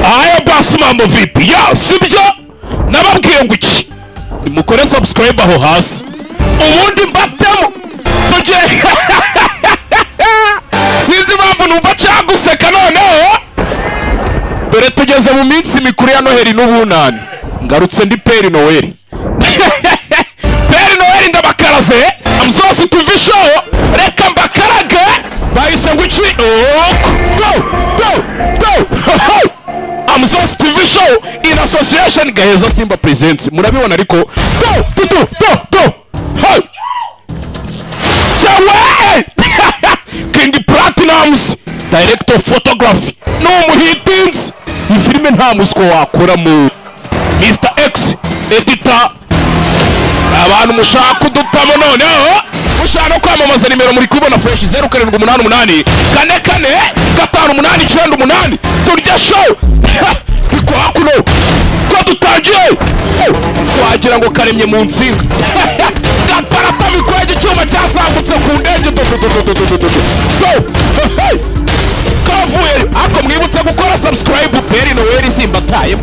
Aya basi mambo vipi? Ya sibyo nababwiye ngo iki nimukore subscribe aho hasi ubundi mbatemo tuje sinzi impamvu numva cyaguseka noneho dore tugeze mu minsi mikuru ya Noheli n'ubunani ngarutse ndi Peri Noheli Peri Noheli ndabakaraze amzose TV show reka mbakarage bahise ngo iki go amzose TV show in association Gaheza Simba presents murabibona ariko go hey Chawe King Platinums director of photography no muhitins ifilime nta musiko wakora mu Mr X editor abantu mushaka kudupamo noneho mushaka no kwamamaza nimero muri kubona fresh 0788 4458 turya show iko hakuno ko dutangiye wagira ngo karemye mu nsinga gaparata mikweje cyuma cyasangutse ku ndege kavuye ako mwibutse gukora subscribe Peri Noheli Simba taye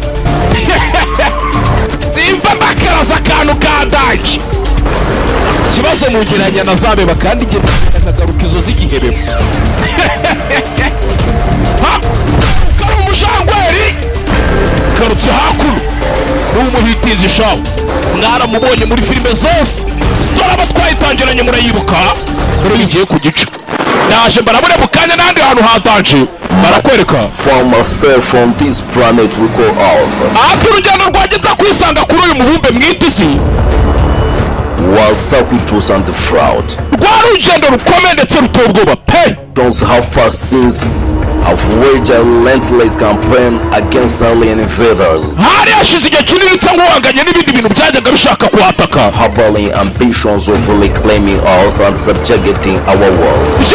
Simba bakaraza akantu ka daje kibazo mugeranya na zabe bakandi gihe nakagaruka izo zigihebebo karo mushangweri karutse hakuno n'umuhitinzi shawo mwaramubonye muri filime zose sitora batwayitangiranye murayibuka rero yigiye ku gice naje barabure bukanya nandi hantu hatanje barakwereka for myself on this planet we call Earth. Aturugendo rwageza kwisanga kuri uyu mubumbe mwitisi was circuitous and fraud. Rwarugendo rukomeye ndetse rutobwoba pe. Those half-past scenes of waged a relentless campaign against alien invaders. Hari yashize igihe kinini cyangwa wanganye n'ibindi bintu byajyaga bishaka kuhataka. Harboring ambitions of reclaiming Earth and subjugating our world.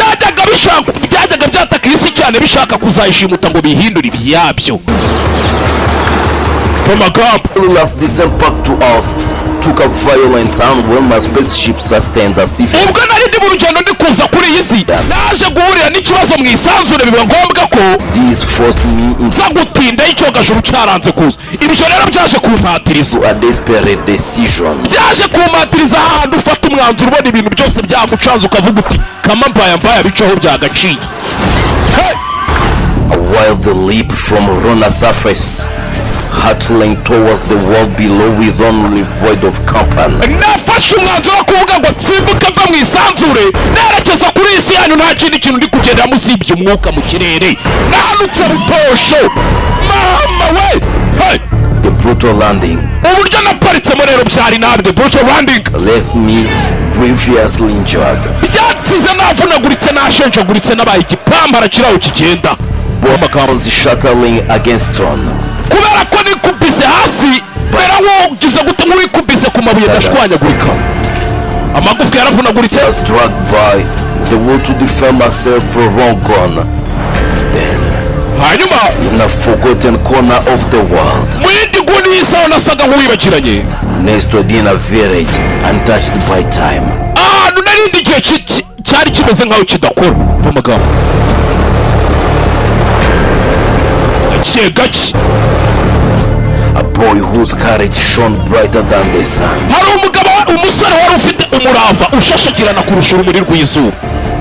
Byajyaga byataka isi cyane bishaka kuzayishimuta ngo bihindure ibyabyo. Last descent back to Earth took a violent turn when my spaceship sustained a civil. Ubwo nari ndi mu rugendo ndi kuza kuri iyi si naje guhurira n'ikibazo mu isanzure biba ngombwa ko this forced me into gutinda icyogajuru cyaranze kuza ibyo rero byaje kumpatiriza a desperate decision. Byaje kumpatiriza ahantu ufata umwanzuro ubona ibintu byose byagucanze ukavuga uti kama mbaya bicaho byagaciye. While the leap from lunar surface hurtling towards the world below with only void of company. Nafashe umwanzuro wo kuvuga ngo tsimbuka mva mu isanzure nerekeza kuri isi yanyu nta kindi kintu ndi kugenda musibye umwuka mu kirere nanutse rutosho mama we hey the brutal landing. Uburyo naparitsemo rero byari nabi the brutal landing left me grievously injured. Byatize navunaguritse nashenjaguritse nabaye igipambara kiraho kigenda bombs shattering against stone. Kubera ko nikubise hasi bera wo gize gute nk'wikubise ku mabuye dashwanyagurika amagufwa yaravunaguritse. Struck by the will to defend myself for long gone. Then hanyuma in a forgotten corner of the world mu yindi guni y'isi nasaga nk'uwibagiranye nested in a village untouched by time. Narindi igihe cyari kimeze nk'aho kidakora amagambo gake. A boy whose courage shone brighter than the sun. Hari umusore wari ufite umurava ushashagirana kurusha urumuri rw'izuba.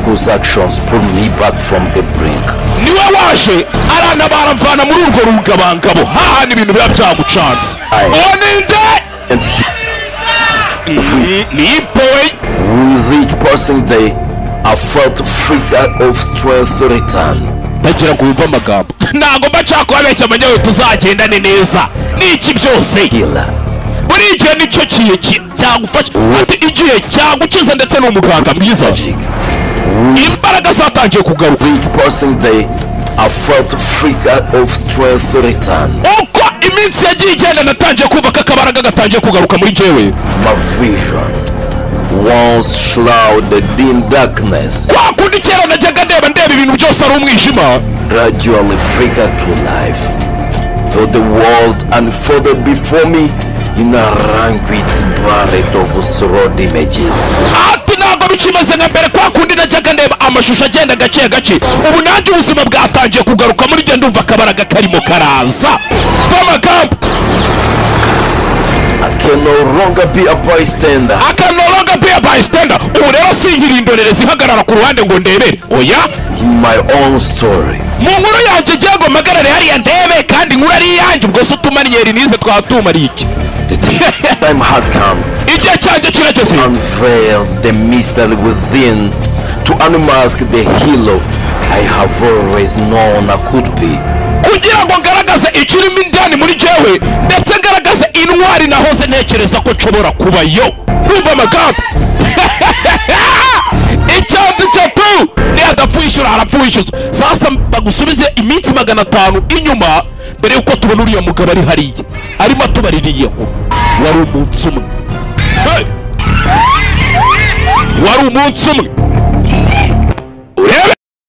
Whose actions pulled me back from the brink. Niwe waje aranabara mvana muri urwo rugabangabo hahana ibintu biba byagucanze. Oninde and ni boy with each passing day I felt freak of strength return. Bagira kumva amagambo ntago bacako abeshya amanyawe tuzagendane neza n'iki byose buri gihe nicyo cyagufasha ati igihe cyagukiza ndetse n'umuganga mwiza imbaraga zatangiye kugaruka. Each passing day I felt freak of strength return. Uko iminsi yagiye igenda natangiye kumva ko akabaraga gatangiye kugaruka muri jewe. My vision once shrouded in darkness kwa kundi kera najyaga ndeba ibintu byose ari umwijima gradually flickered to life though the world unfolded before me in a languid barret of surround images. Ati ntabwo bikimeze nka mbere kwa kundi najyaga ndeba amashusho agenda gake gake ubu nanjye ubuzima bwatangiye kugaruka muri genda umva akabaraga karimo karaza v'amagambo I can no longer be a bystander. I can no longer be a bystander. Ubu rero singira indorerezi ihagarara ku ruhande ngo ndebere oya In my own story. mu nkuru yanjye ngiye ngo mpagarare hariya ndebe kandi inkuru ari iyanjye ubwo se utumarinyeri nize twatumariye iki The time has come igihe cyanjye kirageze to unveil the mystery within, to unmask the hero I have always known I could be. kugira ngo ngaragaze ikirimo indani muri jewe ndetse ngaragaze intwari nahoze ntekereza ko nshobora kuba yo umva amagambo icyanzu cyatu niyadapfuyishyura harapfuyishyuza sasa bagusubize iminsi 500 inyuma mbere yuko tubona uriya mugabo ari hariya arimo atubaririye wari umunsi umwe wari umunsi umwe